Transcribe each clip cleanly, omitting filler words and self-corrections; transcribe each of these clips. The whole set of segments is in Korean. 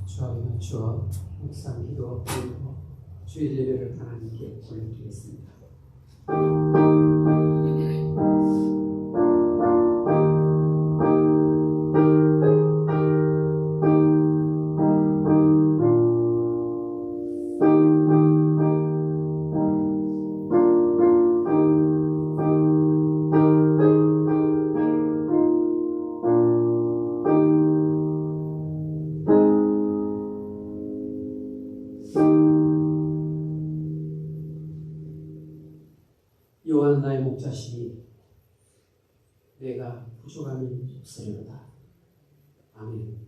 주하게 맞추어 묵상 기도 드리고 주일 예배를 하나님께 올려드리겠습니다. 여호와는 나의 목자시니 내가 부족함이 없으리로다. 아멘.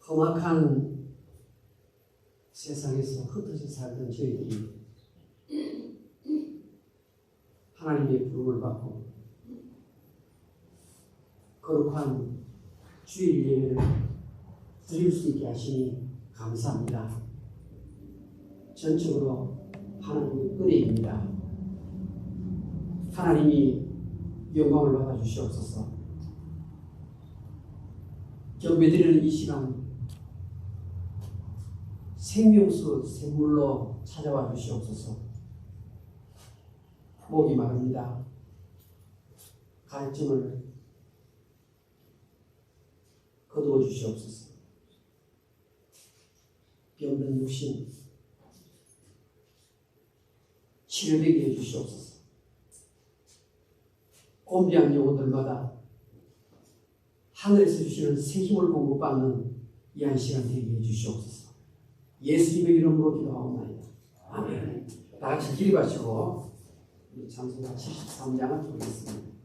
험악한 세상에서 흩어져 살던 저희들이 하나님의 부름을 받고 거룩한 주일 예배를 드릴 수 있게 하시니 감사합니다. 전적으로 하나님의 은혜입니다. 하나님이 영광을 받아 주시옵소서. 경배드리는 이 시간 생명수 샘물로 찾아와 주시옵소서. 목이 마릅니다. 갈증을 거두어 주시옵소서. 병든 육신 치료되게 해주시옵소서. 곤비한 영혼들마다 하늘에서 주시는 새 힘을 공급받는 이 한 시간 되게 해주시옵소서. 예수님의 이름으로 기도하옵나이다. 아멘. 다 같이 기립하시고 찬송가 73장을 부르겠습니다.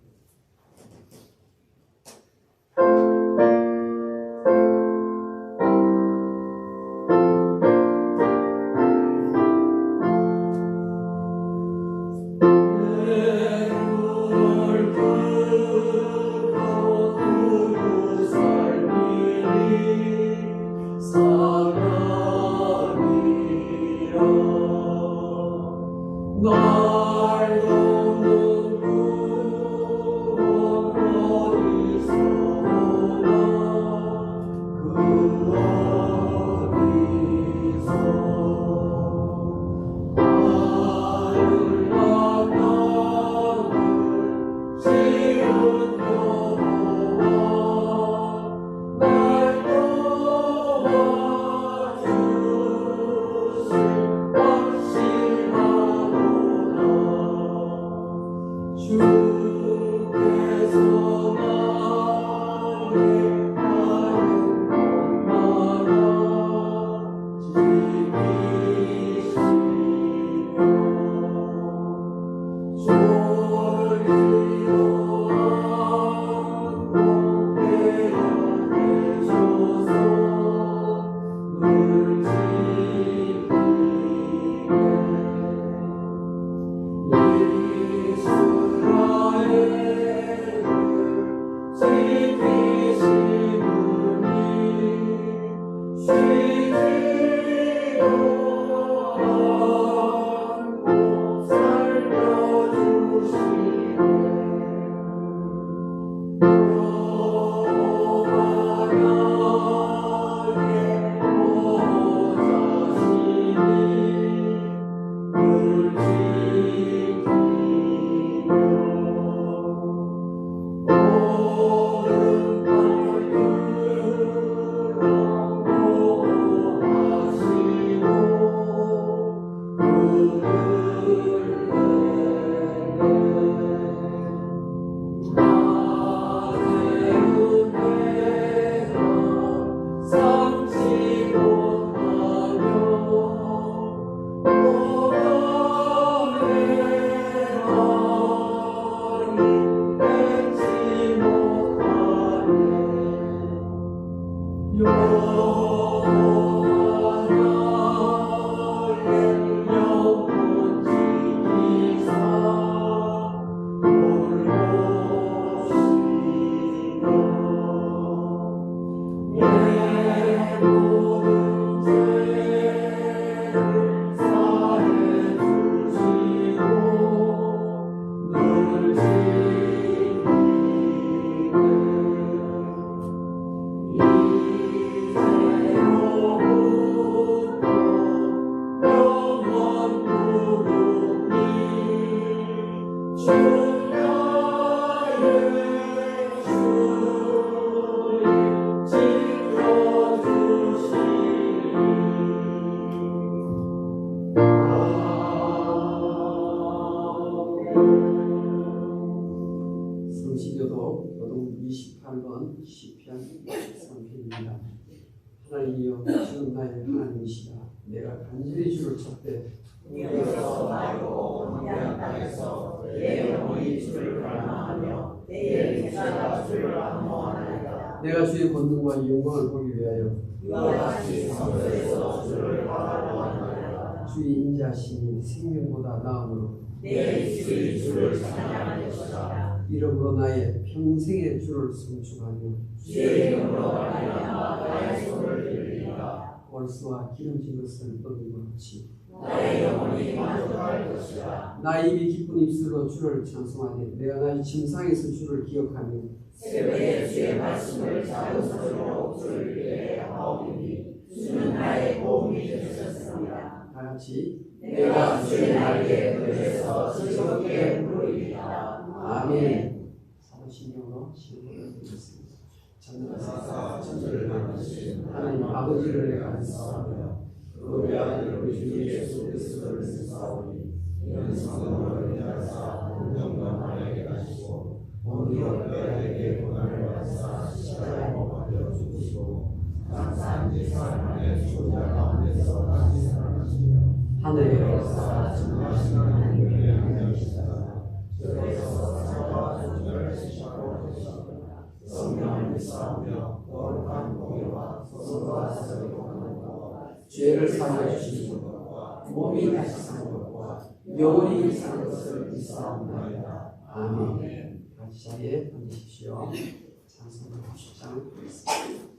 하나님이여 주는 나의 하나님이시다. 내가 간절히 주를 찾되 여기서 말고 언양 땅에서 내 영혼이 주를 갈망하며 내 육체가 주를 안모하나이다. 내가 주의 권능과 영광을 보기 위하여 이와 같이 성소에서 주를 바라보아나이다. 주의 인자하심이 생명보다 나음으로 내 입술이 주를 찬양할 것이다. 이러므로 나의 평생의 주를 송축하며 주의 이름으로 말미암아 나의 손을 들리리라. 월수와 기름진 것을 먹은 것 같이 나의 영혼이 만족할 것이다. 나의 입이 기쁜 입술로 주를 찬송하되 내가 나의 침상에서 주를 기억하며 새벽에 주의 말씀을 작은 소리로 주를 위해 하오니 주는 나의 도움이 되셨습니다. 다 같이 내가 주의 날개에 걸려서 즐겁게 부르리이다. 아멘. 사도신경으로 신앙을 드리겠습니다. 전능하사 천지를 만드신 하나님 아버지를 감사하며 우리 아들 우리 주 예수 그리스도를 믿사오니 이는 성령으로 인하사 공정함에게 가시고 오히려 너희에게 고난을 받으사 십자가에 못 박혀 죽으시고 장사한 지 사흘 만에 죽은 자 가운데서 다시 살아나시며 하늘에 올라가사 전능하신 하나님의 양자이시다. 저에서 사자와 존재를 시작하고 계시다. 성령을 믿사오며 거룩한 공의와 소소와 사랑과 죄를 사하여 주시는 것과 몸이 다시 사는 것과 영원히 사는 것을 믿사옵나이다. 아멘. 같이 자리에 앉으십시오. 찬송가 90장 드리겠습니다.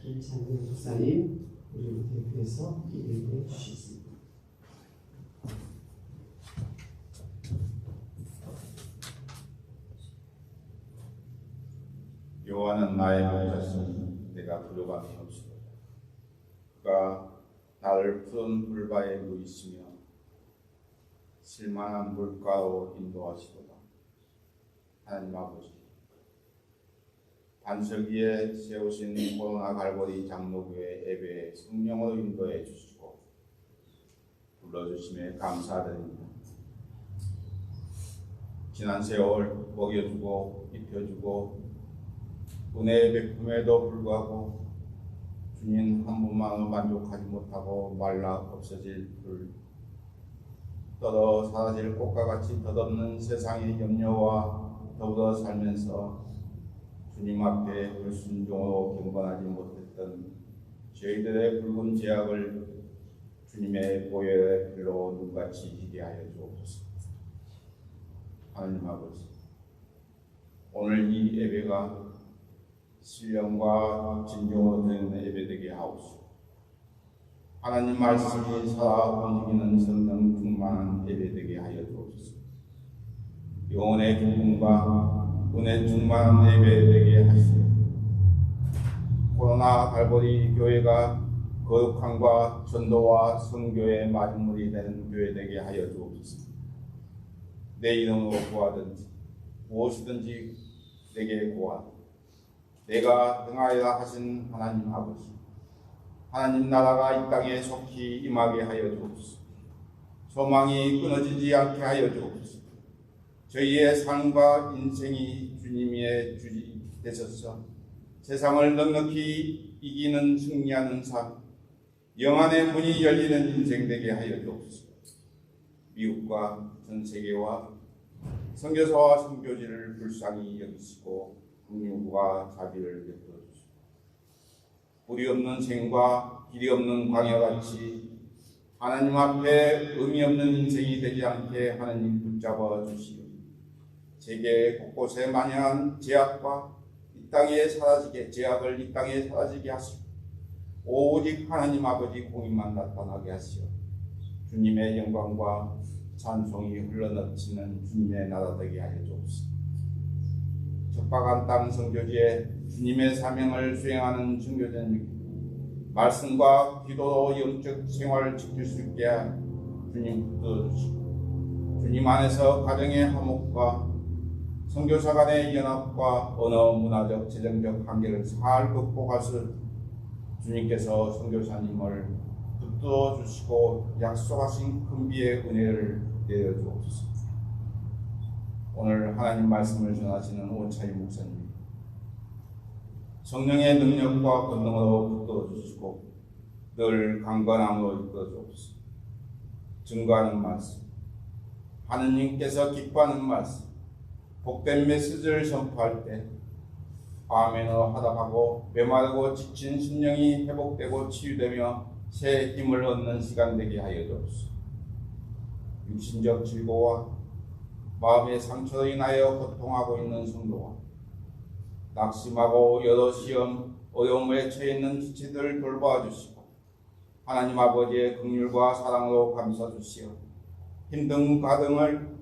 김창균 목사님 우리 대표해서 기도해 주시겠습니다. 여호와는 나의 목자시니 내가 두려움이 없으리라. 그가 나를 푸른 풀바에 누이시며 실만한 물가로 인도하시도다. 하나님 아버지, 반석 위에 세우신 코로나 갈보리 장로교회 예배에 성령으로 인도해 주시고 불러주심에 감사드립니다. 지난 세월 먹여주고 입혀주고 은혜의 베품에도 불구하고 주님 한 분만으로 만족하지 못하고 말라 없어질 불 떨어 사라질 꽃과 같이 덧없는 세상의 염려와 더불어 살면서 주님 앞에 불순종으로 경건하지 못했던 저희들의 붉은 죄악을 주님의 보혈의 피로 눈같이 희게 하여 주옵소서. 하나님 아버지, 오늘 이 예배가 신령과 진정으로 드리는 예배 되게 하옵소서. 하나님 말씀이 살아 움직이는 성령 충만한 예배 되게 하여 주옵소서. 영혼의 기쁨과 은혜 충만한 예배 되게 하시오. 코로나 갈보리 교회가 거룩함과 전도와 선교의 마중물이 되는 교회 되게 하여 주옵소서. 내 이름으로 구하든지 무엇이든지 내게 구하라. 내가 행하여라 하신 하나님 아버지, 하나님 나라가 이 땅에 속히 임하게 하여 주옵소서. 소망이 끊어지지 않게 하여 주옵소서. 저희의 삶과 인생이 주님의 주지 되셔서 세상을 넉넉히 이기는 승리하는 삶, 영안의 문이 열리는 인생 되게 하여 주옵소서. 미국과 전 세계와 선교사와 선교지를 불쌍히 여기시고 긍휼과 자비를 베풀어 주시고 뿌리 없는 생과 길이 없는 광야같이 하나님 앞에 의미 없는 인생이 되지 않게 하나님 붙잡아 주시오. 세계 곳곳에 만연한 제약과 이 땅에 사라지게 제약을 이 땅에 사라지게 하시고 오직 하나님 아버지 공의만 나타나게 하시오. 주님의 영광과 찬송이 흘러넘치는 주님의 나라 되게 하여 주옵소서. 척박한 땅 선교지에 주님의 사명을 수행하는 선교사님, 말씀과 기도로 영적 생활을 지킬 수 있게 주님 붙들어주시고 주님 안에서 가정의 화목과 선교사 간의 연합과 언어, 문화적, 재정적 한계를 잘 극복할 수 주님께서 선교사님을 붙들어 주시고 약속하신 큰비의 은혜를 내려주옵소서. 오늘 하나님 말씀을 전하시는 오차희 목사님, 성령의 능력과 권능으로 붙들어 주시고 늘 강건함으로 이끌어 주옵소서. 증거하는 말씀, 하느님께서 기뻐하는 말씀, 복된 메시지를 전파할 때 아멘으로 하답하고 메마르고 지친 심령이 회복되고 치유되며 새 힘을 얻는 시간 되게 하여 주옵소서. 육신적 질고와 마음의 상처로 인하여 고통하고 있는 성도와 낙심하고 여러 시험, 어려움에 처해 있는 지체들을 돌보아 주시고 하나님 아버지의 긍휼과 사랑으로 감싸 주시어 힘든 가정을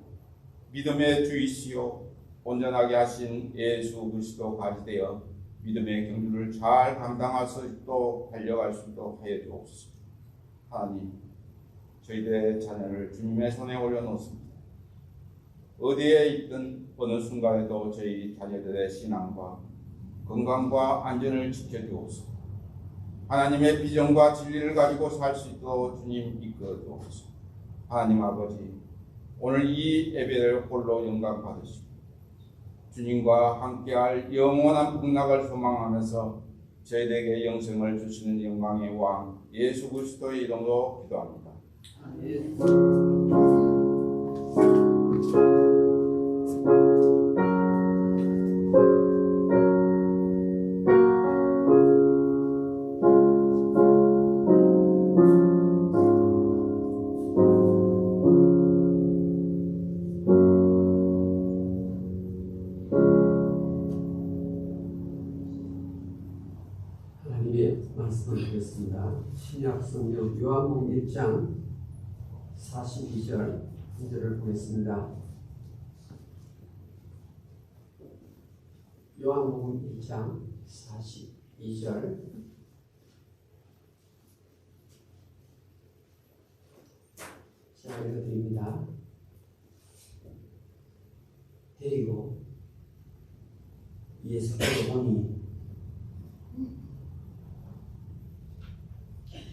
믿음의 주이시오 온전하게 하신 예수 그리스도 가지되어 믿음의 경주를 잘 감당할 수 있도록 달려갈 수 있도록 하여 주옵소서. 하나님, 저희들의 자녀를 주님의 손에 올려놓습니다. 어디에 있든 어느 순간에도 저희 자녀들의 신앙과 건강과 안전을 지켜주옵소서. 하나님의 비전과 진리를 가지고 살 수 있도록 주님 이끌어 주옵소서. 하나님 아버지, 오늘 이 예배를 홀로 영광 받으시고 주님과 함께할 영원한 복락을 소망하면서 저희에게 영생을 주시는 영광의 왕 예수 그리스도의 이름으로 기도합니다. 말씀을 드렸습니다. 신약 성경 요한복음 1장 42절 한 절을 보겠습니다. 요한복음 1장 42절 제가 읽어드립니다. 데리고 예수께로 오니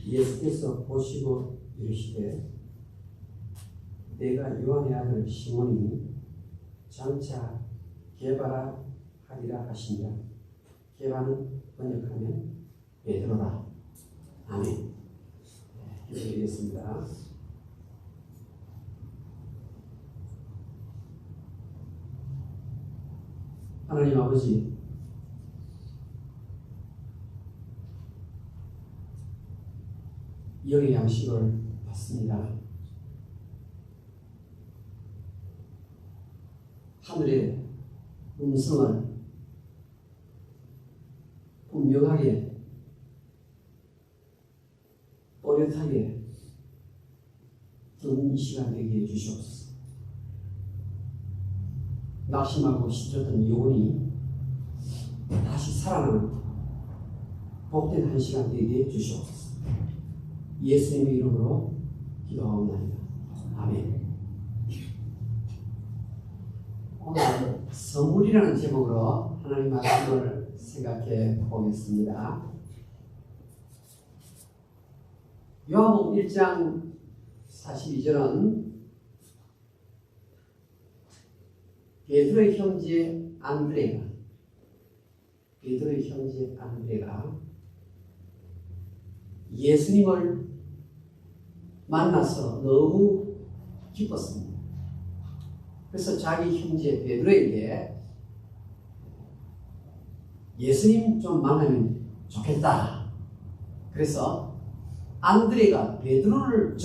예수께서 보시고 이르시되 내가 요한의 아들 시몬이니 장차 게바라 하리라 하시니라. 게바는 번역하면 베드로라 아멘. 기도드리겠습니다. 하나님 아버지, 영의 양식을 받습니다. 하늘의 음성을 분명하게 또렷하게 듣는 이 시간 되게 해주시옵소서. 낙심하고 시들었던 영혼이 다시 살아나는 복된 한 시간 되게 해주시옵소서. 예수님의 이름으로 기도하옵나이다. 아멘. 오늘 선물이라는 제목으로 하나님 말씀을 생각해 보겠습니다. 요한복음 1장 42절은 베드로의 형제 안드레가 예수님을 만나서 너무 기뻤습니다. 그래서 자기 형제 베드로에게 예수님 좀 만나면 좋겠다. 그래서 안드레가 베드로를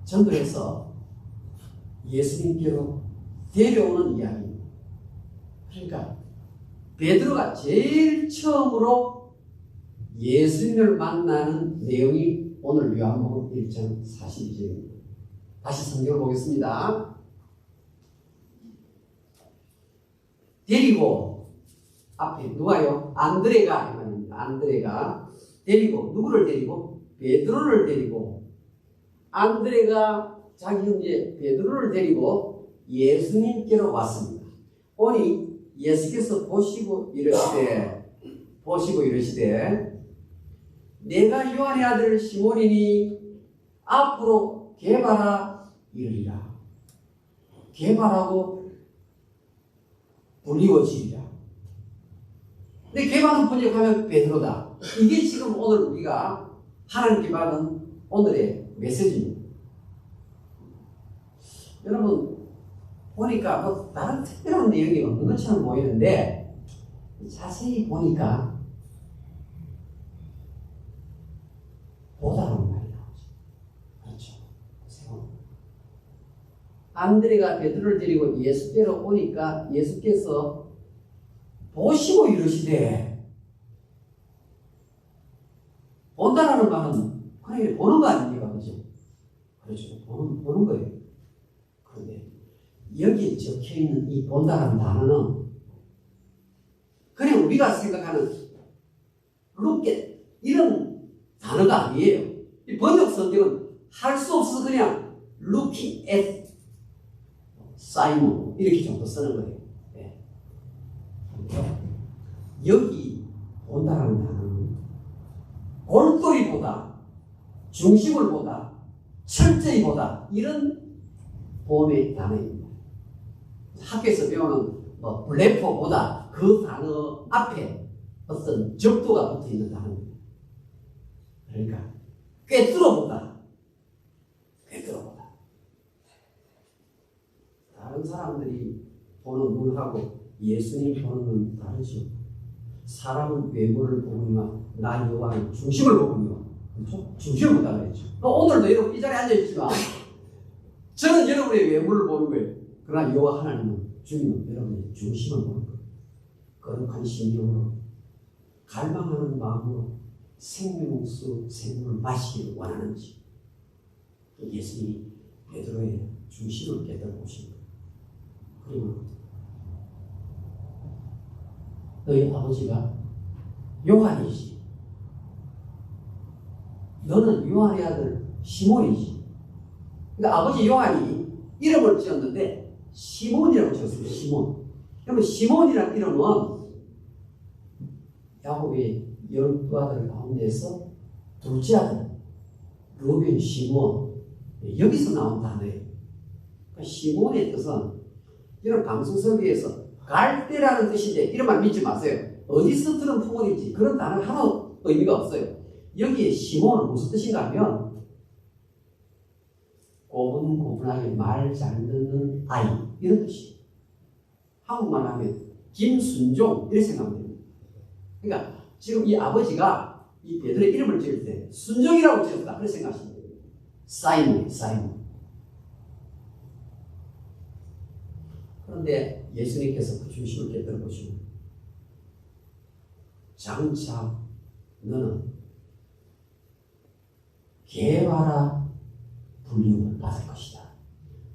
전도해서 예수님께로 데려오는 이야기입니다. 그러니까 베드로가 제일 처음으로 예수님을 만나는 내용이 오늘 요한복음 1장 42절입니다. 다시 성경을 보겠습니다. 데리고 앞에 누가요? 안드레가 데리고 누구를 데리고? 베드로를 데리고 안드레가 자기 형제 베드로를 데리고 예수님께로 왔습니다. 오니 예수께서 보시고 이르시되 내가 요한의 아들 시몬이니 앞으로 게바라 이르리라. 게바라고 불리워지리라. 근데 게바는 번역하면 베드로다. 이게 지금 오늘 우리가 하나님께 받은 오늘의 메시지입니다. 여러분 보니까 뭐 다른 특별한 내용이 없는 것처럼 보이는데 자세히 보니까 보다라는 말이 나오죠. 그렇죠. 보세요. 안드레가 베드로를 데리고 예수께로 오니까 예수께서 보시고 이르시되, 본다라는 말은 그냥 보는 거 아닙니까? 그렇죠? 그렇죠. 보는 거예요. 그런데 여기에 적혀있는 이 본다라는 단어는 그냥 우리가 생각하는 룩겟 이런 단어가 아니에요. 이 번역 성경은 할 수 없어서 그냥 looking at Simon 이렇게 정도 쓰는 거예요. 네. 여기 본다라는 단어는 골똘히 보다, 중심을 보다, 철저히 보다 이런 보험의 단어입니다. 학교에서 배우는 블래퍼보다 그 단어 앞에 어떤 적도가 붙어 있는 단어입니다. 그러니까 꿰뚫어보다. 다른 사람들이 보는 눈하고 예수님 보는 눈 다르죠. 사람은 외모를 보거니와 나 여호와는 중심을 보거니와, 그렇죠? 중심을 보다 그랬죠. 오늘도 여러분 이 자리에 앉아있지만 저는 여러분의 외모를 보는 거예요. 그러나 여호와 하나님은 주님은 여러분의 중심을 보는 거예요. 거룩한 심령으로 갈망하는 마음으로 생명을 마시기를 원하는지 예수님이 베드로의 중심을 깨달아 보신 거예요. 그리고 너희 아버지가 요한이지, 너는 요한의 아들 시몬이지. 그러니까 아버지 요한이 이름을 지었는데 시몬이라고 지었습니다. 시몬. 그러면 시몬이라는 이름은 야곱의 12아들 가운데서 둘째 아들 르벤 시몬, 여기서 나온 단어예요. 그러니까 시몬의 뜻은 이런 감성서기에서 갈대라는 뜻인데 이런 말 믿지 마세요. 어디서 들은 풍문인지 그런 단어는 하나도 의미가 없어요. 여기에 시몬은 무슨 뜻인가 하면 고분고분하게 말 잘 듣는 아이 이런 뜻이에요. 한국말 하면 김순종 이렇게 생각하면 됩니다. 그러니까 지금 이 아버지가 이 베드로의 이름을 지을 때 순종이라고 지었다 그렇게 생각하시면 됩니다. 사이몬이에요. 사이몬. 그런데 예수님께서 그 중심을 깨뜨려 보시면 장차 너는 게바라 불림을 받을 것이다.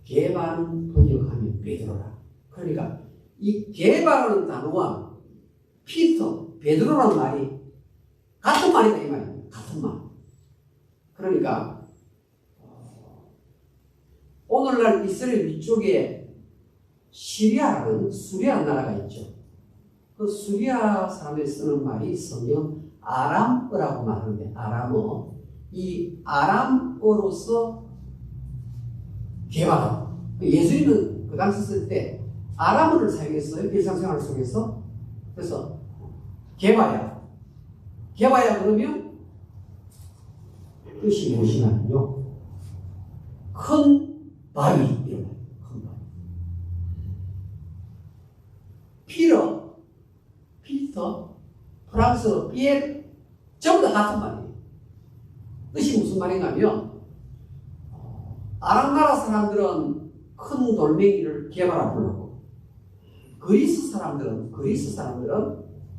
게바는 번역하면 베드로라. 그러니까 이 게바라는 단어와 피터, 베드로라는 말이 같은 말이다 이 말입니다. 같은 말. 그러니까 오늘날 이스라엘 위쪽에 시리아라는 수리아 나라가 있죠. 그 수리아 사람들이 쓰는 말이 성경 아람어라고 말하는데 아람어. 이 아람어로서 개발하고 예수님은 그 당시 쓸 때 아람어를 사용했어요. 일상생활 속에서. 그래서 개바야 그러면 뜻이 무엇이냐면요 큰 바위 이런 거예요. 큰 바위. 피터 프랑스어 피에르 전부 다 같은 말이에요. 뜻이 무슨 말인가면 아랍나라 사람들은 큰 돌멩이를 게바라 불렀고 그리스 사람들은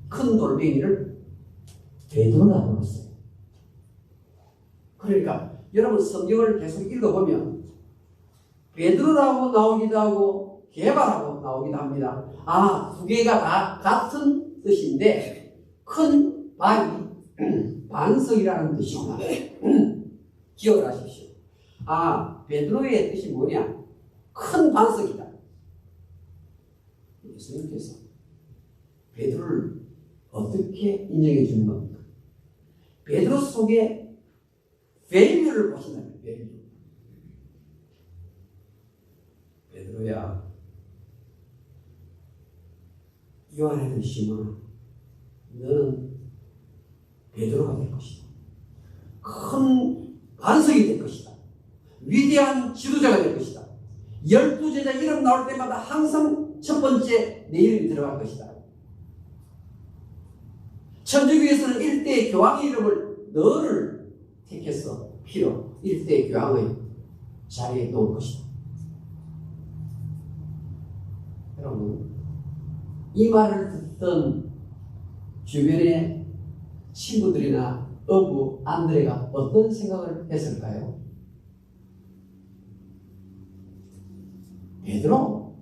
큰 돌멩이를 베드로라 불렀어요. 그러니까 여러분 성경을 계속 읽어보면 베드로라고 나오기도 하고 게바라고 나오기도 합니다. 두 개가 다 같은 뜻인데 큰 바위 반석이라는 뜻이구나. 기억을 하십시오. 베드로의 뜻이 뭐냐? 큰 반석이다. 예수님께서 베드로를 어떻게 인정해 주는 겁니까? 베드로 속에 밸류를 보신다면 밸류. 베드로야, 요한의 시몬아, 너는 베드로가 될 것이다. 큰 반석이 될 것이다. 위대한 지도자가 될 것이다. 12제자 이름 나올 때마다 항상 첫 번째 내 이름이 들어갈 것이다. 천주교에서는 일대의 교황의 이름을 너를 택해서 피로 일대의 교황의 자리에 놓을 것이다. 여러분, 이 말을 듣던 주변의 친구들이나 어부 안드레가 어떤 생각을 했을까요? 베드로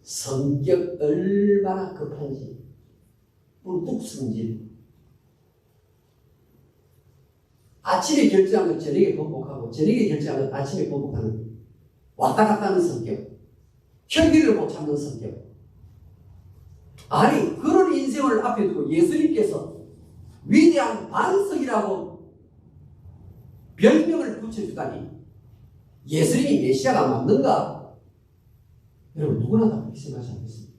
성격 얼마나 급한지 뿔뚝 성질 아침에 결정한 것 저녁에 번복하고 저녁에 결정한 것 아침에 번복하는 왔다 갔다 하는 성격 혈기를 못 참는 성격 아니 그런 인생을 앞에 두고 예수님께서 위대한 반석이라고 별명을 붙여주다니 예수님이 메시아가 맞는가? 여러분 누구나 다 그렇게 생각하지 않겠습니까?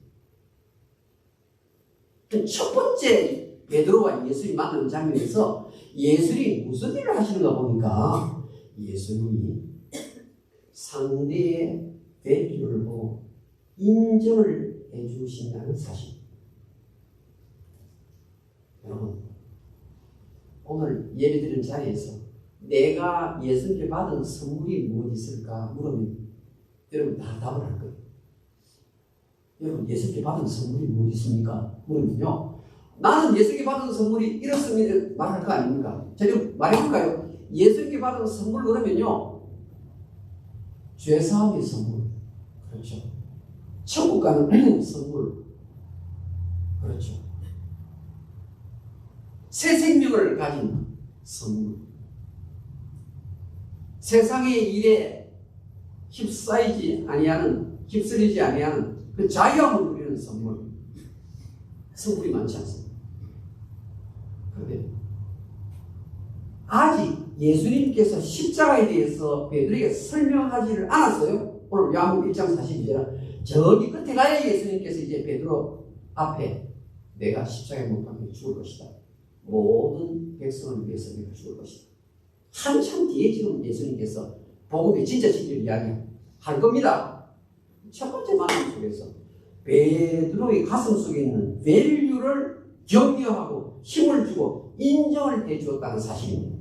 첫 번째 베드로와 예수님이 만나는 장면에서 예수님이 무슨 일을 하시는가 보니까 예수님이 상대의 밸류를 보고 인정을 해주신다는 사실. 여러분 오늘 예배드리는 자리에서 내가 예수님께 받은 선물이 무엇이 있을까 물으면 여러분 다 답을 할 거예요. 여러분 예수님께 받은 선물이 무엇이 있습니까? 물으면요 나는 예수님께 받은 선물이 이렇습니다 말할 거 아닙니까? 제가 말해볼까요? 예수님께 받은 선물 그러면요 죄사함의 선물 그렇죠. 천국 가는 선물 그렇죠. 새 생명을 가진 선물 세상의 일에 휩쓸리지 아니하는 그 자유함을 누리는 선물이 많지 않습니다. 그런데 아직 예수님께서 십자가에 대해서 베드로에게 설명하지를 않았어요. 오늘 요한복음 1장 42절 저기 끝에 가야 예수님께서 이제 베드로 앞에 내가 십자가에 못 박혀 죽을 것이다 모든 백성을 위해서 내가 죽을 것이다. 한참 뒤에 지금 예수님께서 복음의 진짜 진리를 이야기할 겁니다. 첫 번째 말씀 속에서 베드로의 가슴 속에 있는 밸류를 격려하고 힘을 주고 인정을 해주었다는 사실입니다.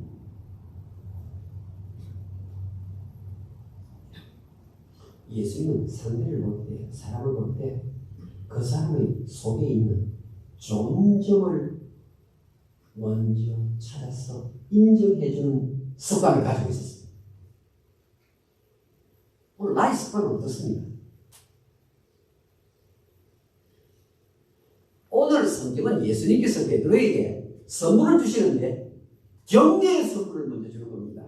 예수님은 상대를 볼 때, 사람을 볼 때 그 사람의 속에 있는 좋은 점을 먼저 찾아서 인정해주는 습관을 가지고 있었습니다. 오늘 나의 습관은 어떻습니까? 오늘 성경은 예수님께서 베드로에게 선물을 주시는데 격려의 선물을 먼저 주는 겁니다.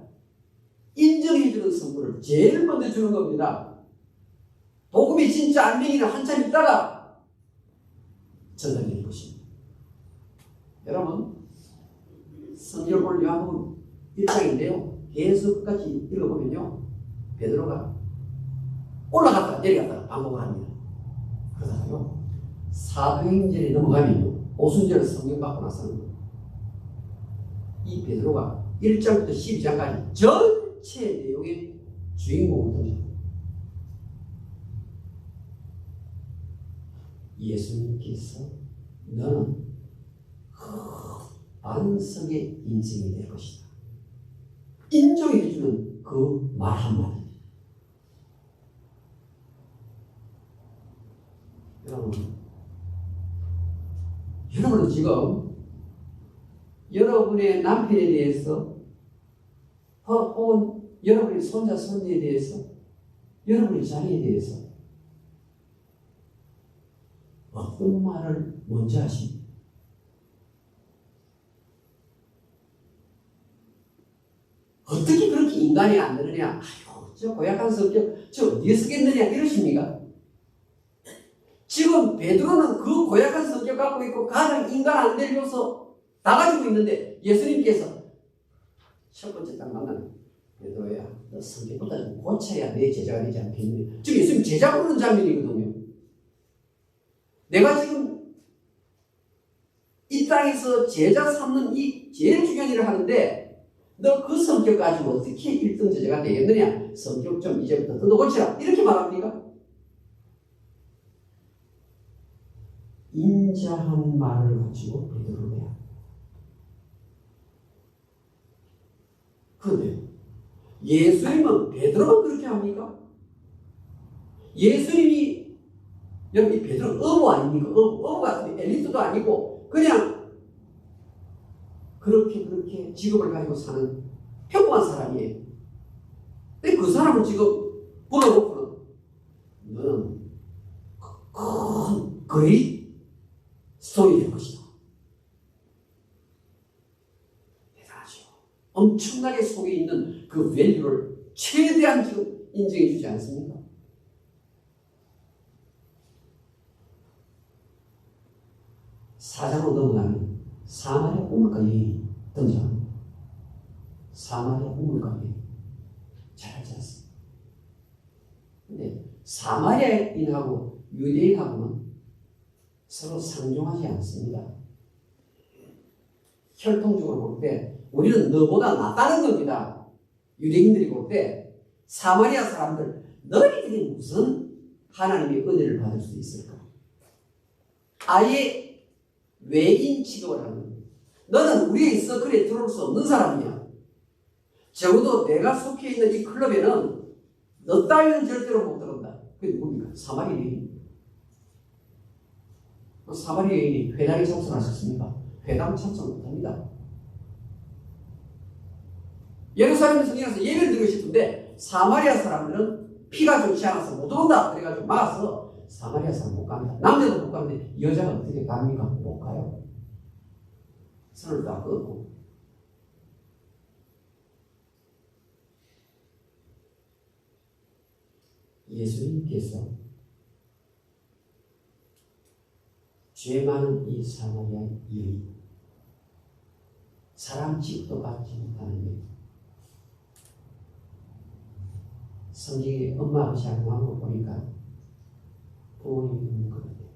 인정해주는 선물을 제일 먼저 주는 겁니다. 복음이 진짜 안명이는 한참 있다가 전달되는 것입니다. 여러분, 성경 오늘 요한복음 1장인데요. 계속 끝까지 읽어보면요. 베드로가 올라갔다가 내려갔다가 반복을 합니다. 그러다가요. 사도행전에 넘어가면요. 오순절 성경 받고 나서는 이 베드로가 1장부터 12장까지 전체 내용의 주인공을 등장합니다. 예수님께서 너는 반석의 인생이 될 것이다. 인정해주는 그 말 한마디. 여러분은 지금 여러분의 남편에 대해서 혹은 여러분의 손자, 손녀에 대해서 여러분의 자녀에 대해서 어떤 말을 먼저 하십니까? 어떻게 그렇게 인간이 안 되느냐? 아이고, 저 고약한 성격, 저 어디에 쓰겠느냐? 이러십니까? 지금 베드로는 그 고약한 성격 갖고 있고 가장 인간 안 될 요소 다 가지고 있는데 예수님께서 첫 번째 딱 만나는 베드로야, 너 성격보다 좀 고쳐야 내 제자가 되지 않겠느냐? 지금 예수님 제자 부르는 장면이거든요. 내가 지금 이 땅에서 제자 삼는 이 제일 중요한 일을 하는데 너 그 성격 가지고 어떻게 1등 제자가 되겠느냐? 성격 좀 이제부터 뜯어 고치라. 이렇게 말합니까? 인자한 말을 가지고 베드로를 해야. 그런데 예수님은 베드로만 그렇게 합니까? 예수님이 여러분 이 베드로 어부 아닙니까? 어부 같은 엘리트도 아니고 그냥 그렇게 직업을 가지고 사는 평범한 사람이에요. 근데 그 사람을 지금 불러놓고는 너는 큰 그레이트 스토리 될 것이다. 대단하죠. 엄청나게 속에 있는 그 밸류를 최대한 지금 인정해 주지 않습니까? 사장으로 넘어가면 사마리아 우물가 여인이 등장합니다. 사마리아 우물가 여인. 잘 알지 않습니까? 근데 사마리아인하고 유대인하고는 서로 상종하지 않습니다. 혈통적으로 볼 때 우리는 너보다 낫다는 겁니다. 유대인들이 볼 때 사마리아 사람들 너희들이 무슨 하나님의 은혜를 받을 수 있을까? 아예 외인 취급을 하는 거예요. 너는 우리의 서클에 들어올 수 없는 사람이야. 적어도 내가 속해 있는 이 클럽에는 너 따위는 절대로 못 들어온다. 그게 누굽니까? 사마리아 여인. 사마리아 여인이 회당에 참석하셨습니까? 회당 참석 못합니다. 예루살렘 성경에서 예배를 드리고 싶은데 사마리아 사람들은 피가 좋지 않아서 못 온다. 그래가지고 막아서 사마리아 사람 못 갑니다. 남자도 못 가는데 여자가 어떻게 갑니까? 못 가요. 선을 다 끄고. 예수님께서 죄 많은 이 사마리아 여인, 사람 취급도 받지 못하는 여인, 성경에 엄마 아버지 안 나온 거 보니까 부모님이 있는 것 같아요.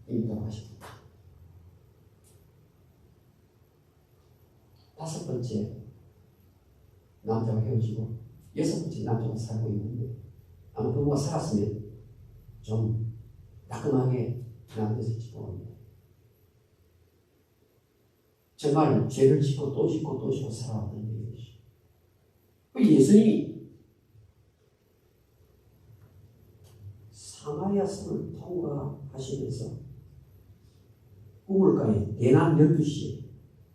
이미 돌아가셨습니다. 다섯 번째 남자가 헤어지고 여섯 번째 남자가 살고 있는데 아마 부부가 살았으면 좀 따끔하게 남겨졌지 모릅니다. 정말 죄를 짓고 또 짓고 또 짓고 살아왔던 얘기죠. 예수님이 사마리아 성을 통과하시면서 우물가에 대낮 12시에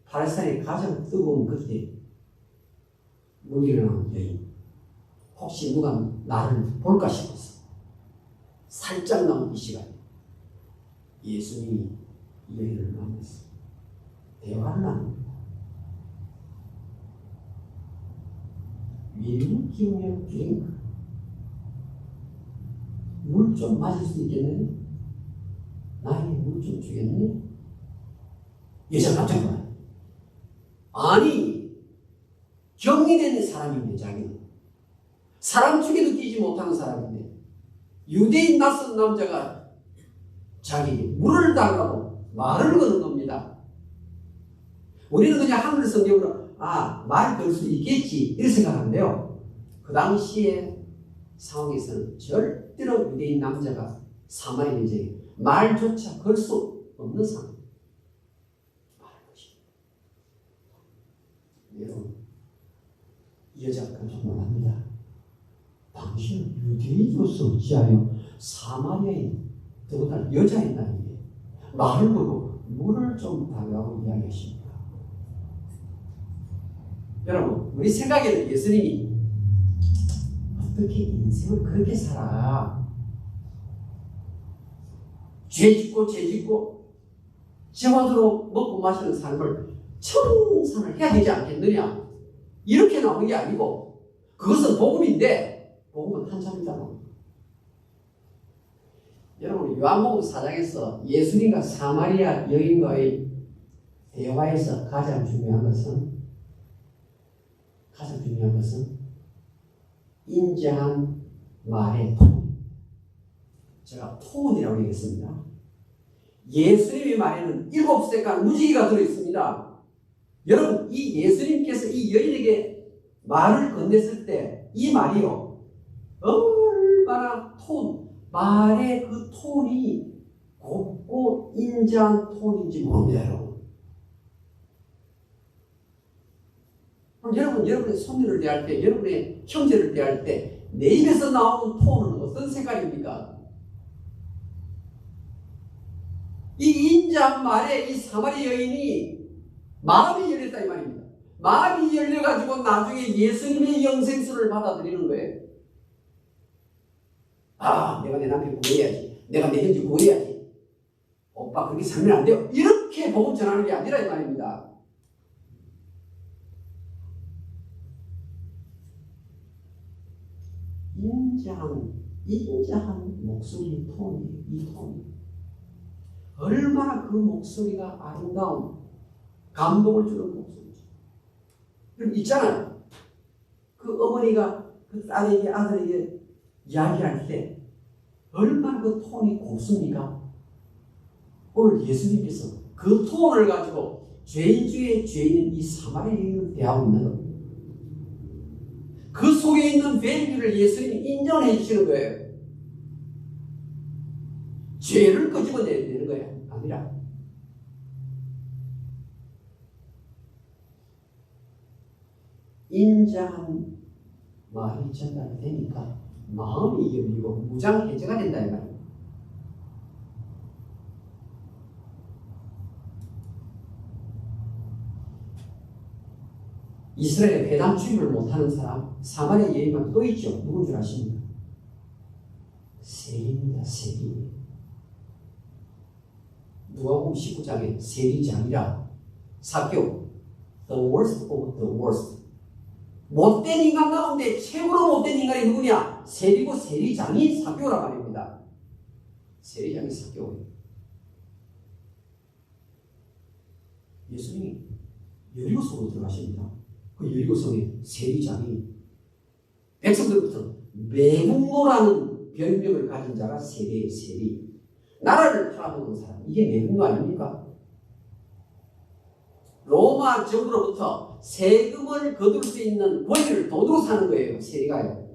팔레스타인의 가장 뜨거운 그때 물일어나는 여인, 혹시 누가 나를 볼까 싶어서 살짝 남은 이 시간에 예수님이 이 여인을 만났어요. 대화를 나눕니다. Will you give me a drink? 물 좀 마실 수 있겠느냐? 나에게 물 좀 주겠느냐? 여자가 깜짝 놀라요. 아니, 경리된 사람인데 자기는 사람 죽에도 끼지 못하는 사람인데 유대인 낯선 남자가 자기에게 물을 달라고 말을 거는 겁니다. 우리는 그냥 한글 성경으로 말 걸 수 있겠지 이렇게 생각하는데요. 그 당시에 상황에서는 절대로 유대인 남자가 사마리아 여자에게 말조차 걸 수 없는 상황. 여러분, 이 여자가 깜짝 놀랍니다. 당신은 유대인으로서 어찌하여 사마리아인, 더군다나 여자인 나에게 말을 걸고 물을 좀 달라고 이야기하십니까? 여러분, 우리 생각에는 예수님이 어떻게 인생을 그렇게 살아? 죄 짓고 제와대로 먹고 마시는 삶을 청산을 해야 되지 않겠느냐? 이렇게 나오는 게 아니고 그것은 복음인데 복음은 한참이잖아. 여러분, 요한복음 4장에서 예수님과 사마리아 여인과의 대화에서 가장 중요한 것은 인자한 말의 톤. 제가 톤이라고 얘기했습니다. 예수님의 말에는 7색깔 무지개가 들어있습니다. 여러분, 이 예수님께서 이 여인에게 말을 건넸을 때 이 말이요, 얼마나 말의 그 톤이 곱고 인자한 톤인지 모릅니다, 여러분. 그럼 여러분의 손녀를 대할 때, 여러분의 형제를 대할 때, 내 입에서 나오는 톤은 어떤 색깔입니까? 이 인자한 말에 이 사마리아 여인이 마음이 열렸다 이 말입니다. 마음이 열려가지고 나중에 예수님의 영생수를 받아들이는 거예요. 내가 내 남편 구해야지. 내가 내 형제 구해야지. 오빠 그렇게 살면 안 돼요. 이렇게 복음 전하는 게 아니라 이 말입니다. 인자한 목소리 톤이, 이 톤이 얼마나 그 목소리가 아름다운 감동을 주는 목소리죠. 그럼 있잖아요. 그 어머니가 그 딸에게 아들에게 이야기할 때 얼마나 그 톤이 곱습니까? 오늘 예수님께서 그 톤을 가지고 죄인 중에 죄인인 이 사마리아 여인을 대하고 있는 겁니다. 그 속에 있는 밸류를 예수님이 인정해 주시는 거예요. 죄를 끄집어내는 거예요. 아니라 인자한 말이 전달되니까 마음이 열리고 무장해제가 된다 이 말이에요. 이스라엘에 회당 출입을 못하는 사람 사마리아 여인만 또 있죠. 누군 줄 아십니까? 세리입니다. 세리. 누가복음 19장에 세리장이라 사교 the worst of the worst 못된 인간 가운데 최고로 못된 인간이 누구냐? 세리고 세리장이 사교란 말입니다. 세리장이 사교. 예수님이 여리고성으로 들어가십니다. 그 여리고성의 세리장이 백성들부터 매국노라는 별명을 가진 자가 세리예요. 세리. 나라를 팔아먹은 사람. 이게 매국노 아닙니까? 로마 정부로부터 세금을 거둘 수 있는 권리를 돈으로 사는 거예요. 세리가요.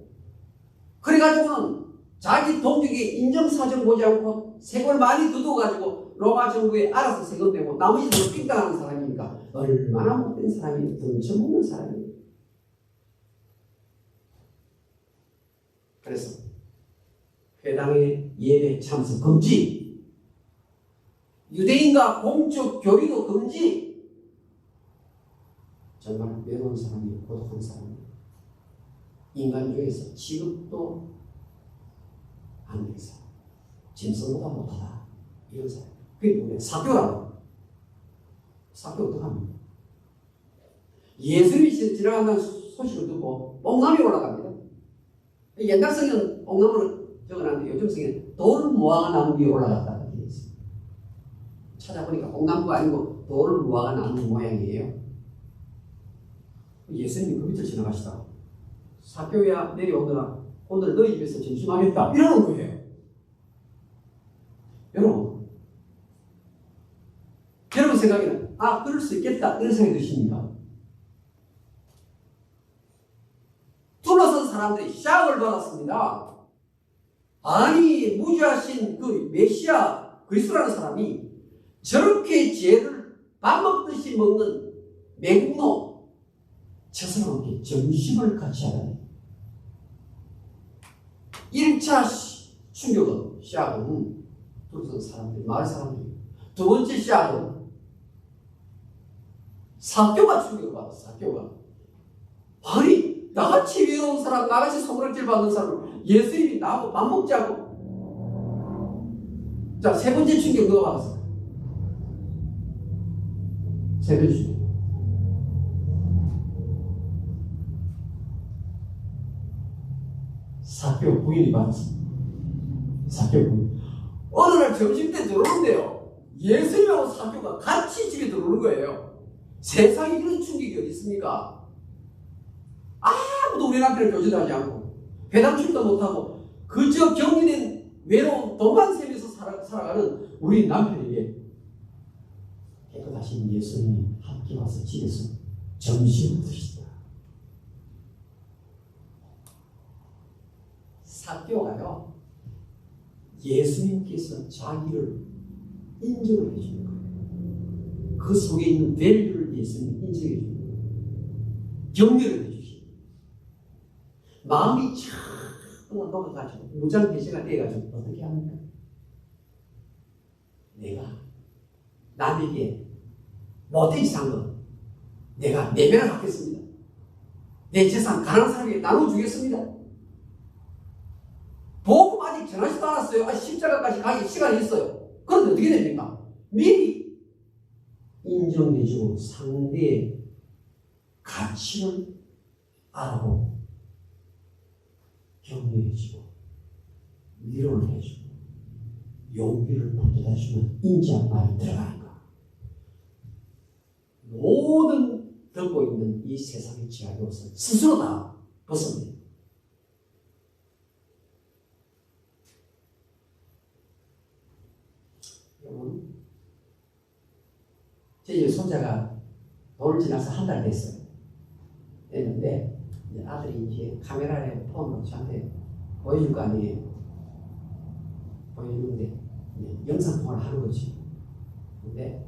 그래가지고는 자기 동족이 인정사정 보지 않고 세금을 많이 거둬가지고 로마 정부에 알아서 세금 내고 나머지는 삥당하는 사람이니까 얼마나 못된 사람이 등쳐먹는 사람이에요. 그래서 회당의 예배 참석 금지, 유대인과 공적 교류도 금지. 정말 외로운 사람이 고독한 사람이 인간 중에서 취급도 안 된 사람, 짐승보다 못하다 이런 사람. 그게 뭐냐? 사교라고. 사교 어떡합니까? 예수님이 지나간다는 소식을 듣고 뽕나무에 올라갑니다. 옛날 성경은 뽕나무를 적어놨는데 요즘 성경은 돌 무화과 나무 위에 올라갔다고 되어 있어요. 찾아보니까 뽕나무가 아니고 돌 무화과 나무 모양이에요. 예수님이 그 밑을 지나가시다가 사교야 내려오더라. 오늘 너희 집에서 점심하겠다 이러는 거예요. 여러분 생각에는 그럴 수 있겠다 이런 생각이 드십니까? 둘러선 사람들이 샥을 받았습니다. 아니 무지하신 그 메시아 그리스도라는 사람이 저렇게 죄를 밥 먹듯이 먹는 맹로, 저 사람에게 점심을 같이 하다니. 1차 충격은 샥은 둘러선 사람들, 마을 사람들이. 두 번째 샥은 사교가 충격을 받았어. 사교가. 아니 나같이 외로운 사람, 나같이 손가락질 받는 사람을 예수님이 나하고 밥 먹자고. 자, 세 번째 충격 누가 받았어? 세 번째 충격. 사교 부인이 받았어. 사교 부인. 어느 날 점심때 들어오는데요. 예수님하고 사교가 같이 집에 들어오는 거예요. 세상에 이런 충격이 어디 있습니까? 아무도 우리 남편을 교제하지 않고 회담춤도 못하고 그저 격리된 외로운 도만 셈에서 살아가는 우리 남편에게 깨끗하신 예수님이 함께 와서 집에서 점심을 드시다. 사교가요, 예수님께서 자기를 인정을 해주는 거예요. 그 속에 있는 밸류를 예수님이 인정해 주는 거예요. 격려를 해주시고 마음이 쫙 녹아가지고 무장대체가 돼가지고 어떻게 합니까? 내가 남에게 못되게 산 거 내가 내면을 갖겠습니다. 내 재산 가난한 사람에게 나눠주겠습니다. 복음 아직 전하지도 않았어요. 십자가까지 가기 시간이 있어요. 그런데 어떻게 됩니까? 미리 인정해주고 상대의 가치를 알아보고 격려해주고 위로를 해주고 용기를 북돋아주면 인지한 말이 들어가니까 모든 덮고 있는 이 세상의 지하로서 스스로 다 벗어내요. 여러분, 제 이제 손자가 돌을 지나서 한 달 됐는데 이제 아들이 이제 카메라에 폰으로 저한테 보여줄 거 아니에요. 보여주는데 영상통화를 하는 거지. 근데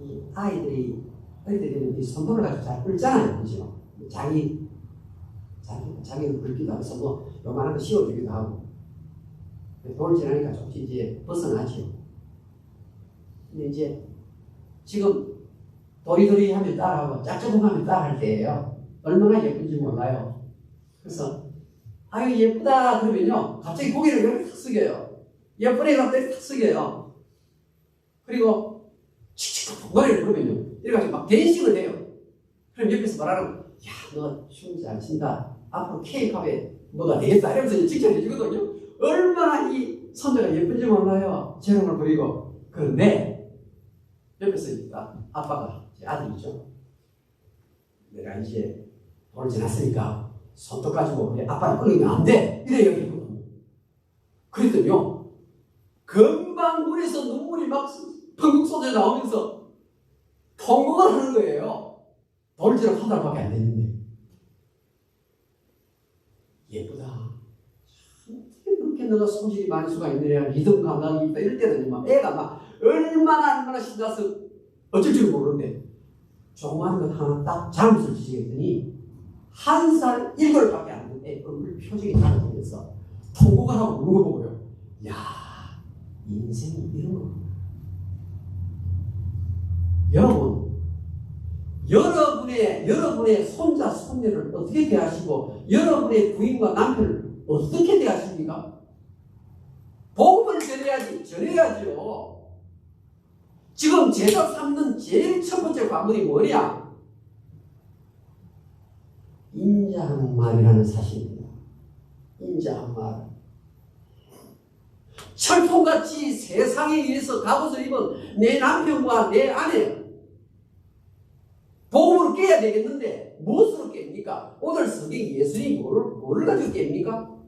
이 아이들이 어릴 때 되면 이 손톱을 가지고 잘 긁잖아요. 그죠? 자기를 긁기도 하면서 뭐 요만한 거 씌워주기도 하고 돌을 지나니까 조금씩 이제 벗어나죠. 근데 이제 지금 도리도리 하면 따라하고 짝짝꿍 하면 따라할 때예요. 얼마나 예쁜지 몰라요. 그래서 아유 예쁘다 그러면요 갑자기 고개를 이렇게 탁 숙여요. 예쁜 애가 탁 숙여요. 그리고 칙칙 머리를 그러면요 이래가지고 막 댄싱을 해요. 그럼 옆에서 말하는 야 너 춤 잘 춘다. 앞으로 K-팝에 뭐가 되겠다 이러면서 칭찬해 주거든요. 얼마나 이 손자가 예쁜지 몰라요. 재롱을 부리고. 그런데 옆에서 있다 아빠가 제 아들이죠. 내가 이제 돌을 지났으니까 손톱 가지고 우리 아빠를 끌으면 안 돼. 이래 얘기했거든요. 그랬더니요 금방 눈에서 눈물이 막 펑펑 쏟아 나오면서 통곡을 하는 거예요. 돌지를 한 달밖에 안 됐는데. 예쁘다. 어떻게 그렇게 너가 소질이 많을 수가 있느냐. 리듬 감각이 있다. 이럴 때는 막 애가 막 얼마나 신나서 어쩔 줄 모르는데 조그마한 것 하나 딱 잘못을 지적했더니 1살 1개월밖에 안 된 애 얼굴 표정이 달라지면서 통곡을 하고 우는 거 보고요. 야, 인생이 이런 거구나. 여러분의 손자, 손녀를 어떻게 대하시고 여러분의 부인과 남편을 어떻게 대하십니까? 복음을 전해야죠. 지금 제사 삼는 제일 첫 번째 관문이 뭐냐? 인자한 말이라는 사실입니다. 인자한 말. 철통같이 세상에 의해서 갑옷을 입은 내 남편과 내 아내 복음으로 깨야 되겠는데 무엇으로 깹니까? 오늘 성경 예수님이 뭐를 가지고 깹니까?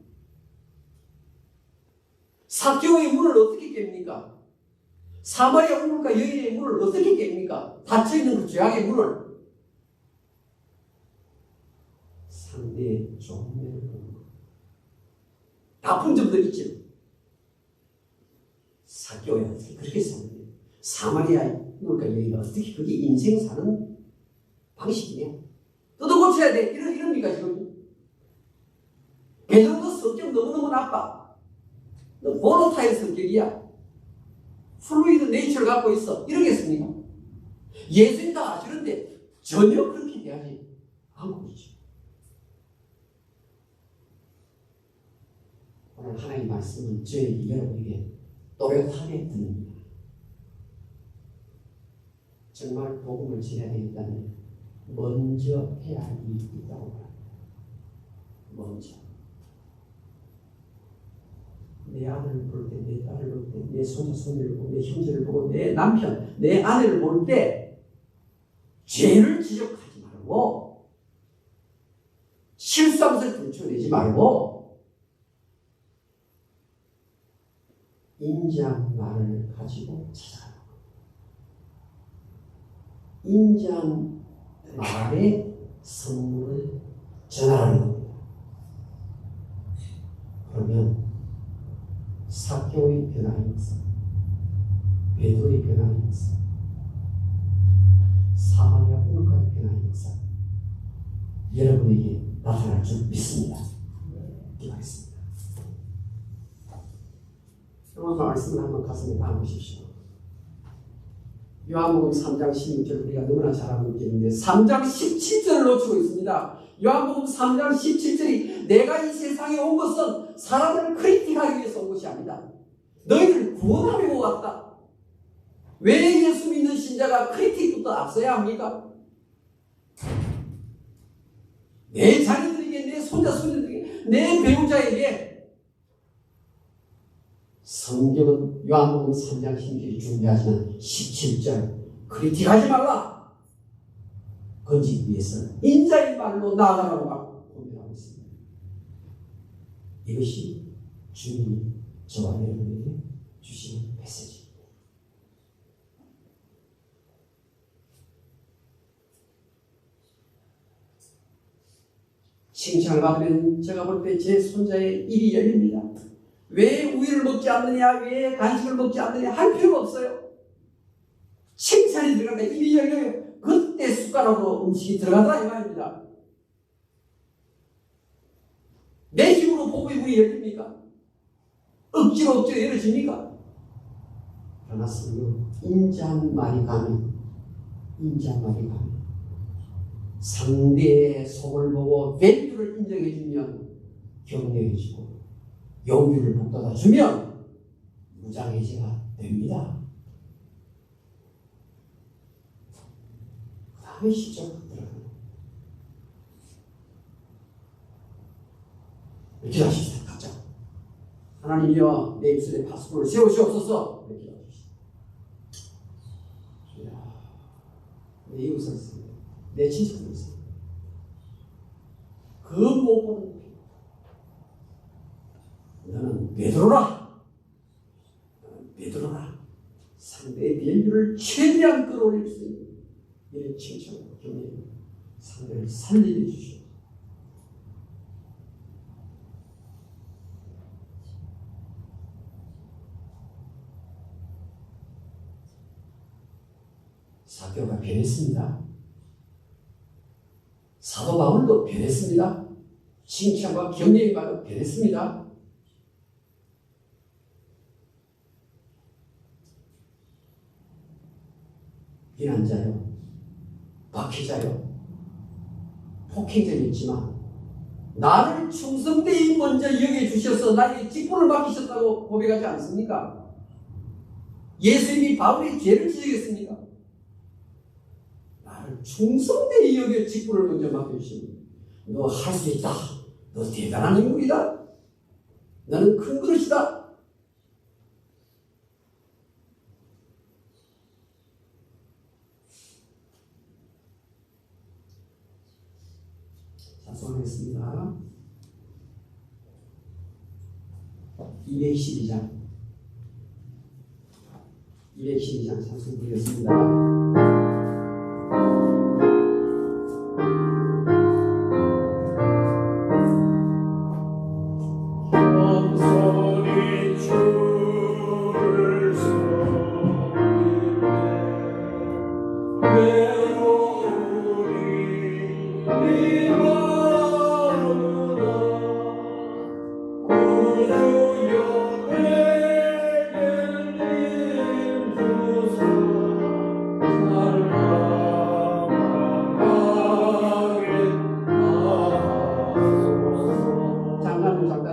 삭개오의 문을 어떻게 깹니까? 사마리아 우물가 여인의 문을 어떻게 깹니까? 닫혀있는 그 죄악의 문을 상대의 좋은 면을 보는 것. 나쁜 점도 있죠. 삭개오야 어떻게 그렇게 사는데 사마리아 우물가 여인이 어떻게 그게 인생 사는 방식이냐? 너도 고쳐야 돼. 이럽니까 지금? 베드로도 성격 너무너무 나빠. 너 볼로타일 성격이야. 플루이드 네이처를 갖고 있어. 이러겠습니까? 예수님 다 아시는데 전혀 그렇게 대하지 않고 있죠. 오늘 하나님의 말씀은 저에게 여러분에게 또렷하게 드립니다. 정말 복음을 전해야 되겠다면 먼저 해야 할 일이 있다고 말합니다. 먼저 내 아들을 볼 때, 내 딸을 볼 때, 내 손자, 손녀를 보고, 내 형제를 보고, 내 남편, 내 아내를 볼 때 죄를 지적하지 말고 실수한 것을 들춰내지 말고 인자한 말을 가지고 찾아가는 겁니다. 인자한 말의 선물을 전하라는 겁니다. 그러면 삭개오의 변화의 역사, 베드로의 변화의 역사, 사마리아 우물가의 변화의 역사 여러분에게 나타날 줄 믿습니다. 기도하겠습니다. 오늘 말씀을 한번 가슴에 담으십시오. 요한복음 3장 16절 우리가 너무나 잘 아는 문제인데 3장 17절을 놓치고 있습니다. 요한복음 3장 17절이 내가 이 세상에 온 것은 사람을 크리틱하기 위해서 온 것이 아니다. 너희를 구원하려고 왔다. 왜 예수 믿는 신자가 크리틱부터 앞서야 합니까? 내 자녀들에게, 내 손자, 손녀들에게, 내 배우자에게 성경은 요한복음 3장 16절이 중요하지만 17절 크리틱하지 말라. 건지기 위해서 인자의 말로 나아가라고 권면하고 있습니다. 이것이 주님이 저와 여러분에게 주시는 메시지입니다. 칭찬을 받으면 제가 볼 때 제 손자의 입이 열립니다. 왜 우유를 먹지 않느냐, 왜 간식을 먹지 않느냐 할 필요가 없어요. 칭찬이 들어간다. 입이 열려요. 그때 숟가락으로 음식이 들어간다 이 말입니다. 내 힘으로 복음의 문이 열립니까? 억지로 열어집니까? 그러나 성경 인자한 말이 가면 상대의 속을 보고 밸류를 인정해주면 격려해주고 용기를 북돋아주면 무장해제가 됩니다. 그 다음에 시작으로 들어가요. 기도하십시오. 각자. 하나님이여 내 입술에 파수꾼을 세우시옵소서. 이렇게 기도하십시오. 내 이웃을 쓰고 내 친척을 쓰고 그 무엇보다 너는 베드로라. 상대의 밸류를 최대한 끌어올릴 수 있는 이런 칭찬과 격려로 상대를 살리게 해주시오. 사도가 변했습니다. 사도 바울도 변했습니다. 칭찬과 격려에 받아 변했습니다. 비난자요, 박해자요, 폭행자였지만 나를 충성되이 먼저 여겨주셔서 나에게 직분을 맡기셨다고 고백하지 않습니까? 예수님이 바울의 죄를 지적했습니다. 나를 충성되이 여겨 직분을 먼저 맡겨주십니다. 너 할 수 있다. 너 대단한 인물이다. 너는 큰 그릇이다. 자, 소원하겠습니다. 212장 찬송 드리겠습니다.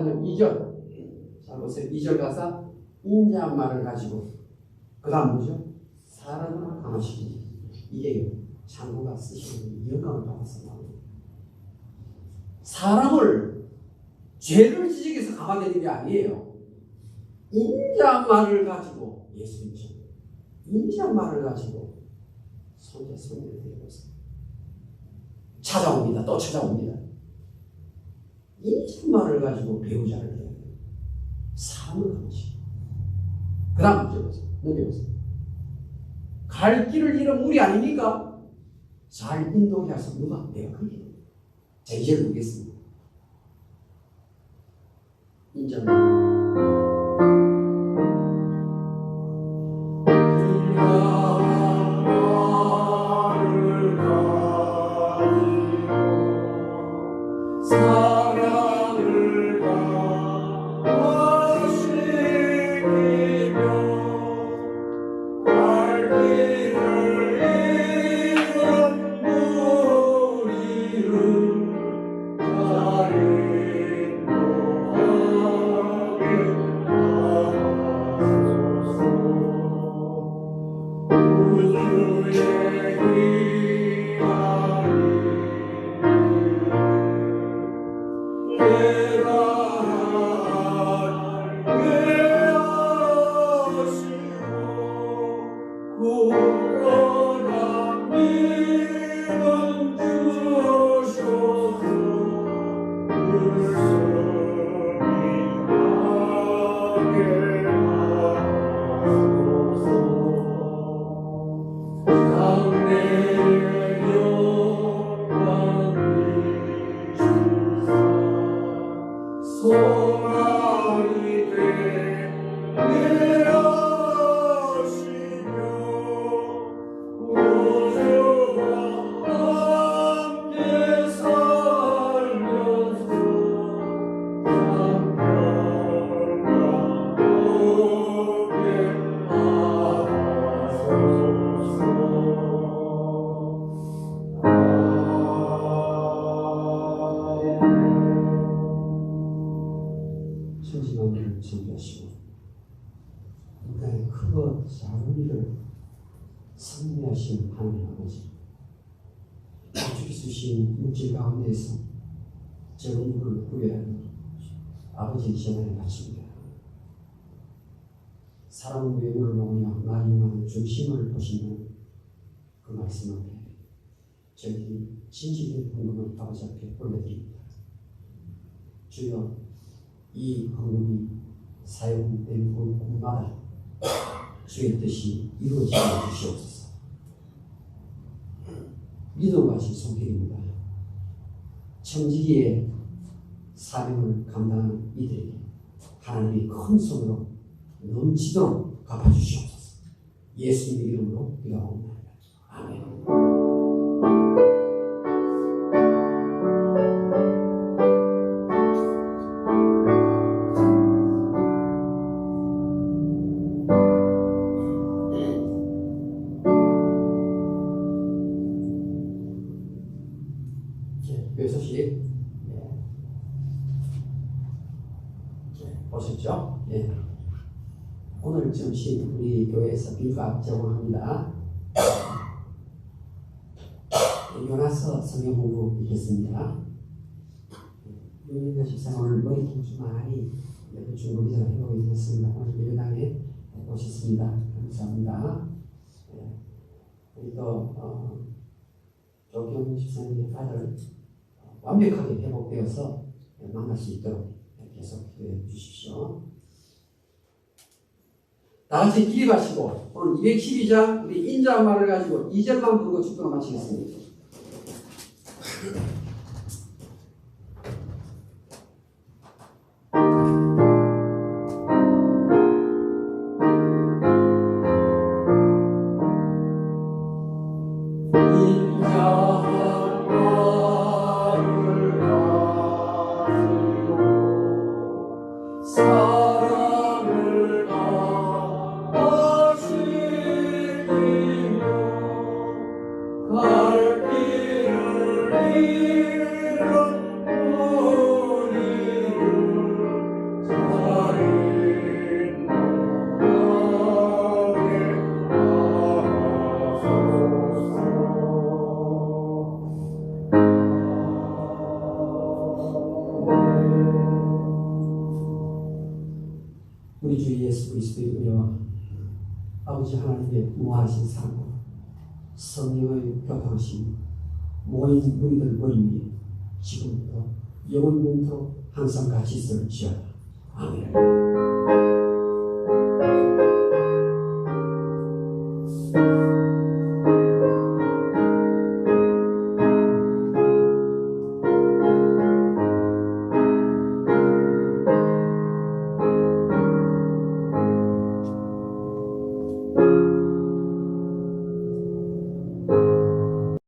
잠깐요. 2절. 자, 보세요. 2절 가사 인자한 말을 가지고 그 다음 뭐죠? 사람을 강화시키니 이게 장구가 쓰시는 영감을 받아서 나옵니다. 사람을 죄를 지적해서 강화되는 게 아니에요. 인자한 말을 가지고 예수님처럼 인자한 말을 가지고 손에 손을 대고 찾아옵니다. 또 찾아옵니다. 인자한 말을 가지고 배우자를 해야 돼요. 사람을 강화시키고 그 다음 넘겨보세요. 갈 길을 잃은 우리 아닙니까? 잘 인도하게 해서 누가? 내가 그 길. 자, 이제 보겠습니다. 인자만. 천지만물을 존귀하시고 인간의 크고 작은 일을 섭리하신 하나님 아버지, 주께서 주신 육질 가운데에서 적은 물을 구별하는 아버지의 재단에 바칩니다. 사람은 외모를 보며 나이만 중심을 보시는 그 말씀 앞에 저희 진실된 헌금을 아버지 앞에 올려드립니다. 주여, 이 헌금이 사용된 곳마다 주의 뜻이 이루어지게 해주시옵소서. 믿음 가진 성격입니다. 청지기의 사명을 감당하는 이들에게 하나님이 큰 손으로 넘치도록 갚아주시옵소서. 예수님의 이름으로 기도하옵나이다. 아멘. 교회 소식 보셨죠? 오늘 점심 우리 교회에서 비밥 제공합니다. 요나서 성경 공부 있겠습니다. 윤민아 집사 오늘 머리통 좀 많이 중국에서 해보고 있었습니다. 오늘 예배당에 오셨습니다. 감사합니다. 우리 또 조경 집사님의 아들 완벽하게 회복되어서 만날 수 있도록 계속 기도해 주십시오. 다 같이 기립하시고 오늘 212장 우리 인자말을 가지고 2절만 부르고 축도를 마치겠습니다. 우리 주 예수 그리스도의 은혜와 아버지 하나님의 무한하신 사랑과 성령의 교통하심 모인 우리들 머리 위에 지금부터 영원토록 항상 같이 있을지어다. 아멘.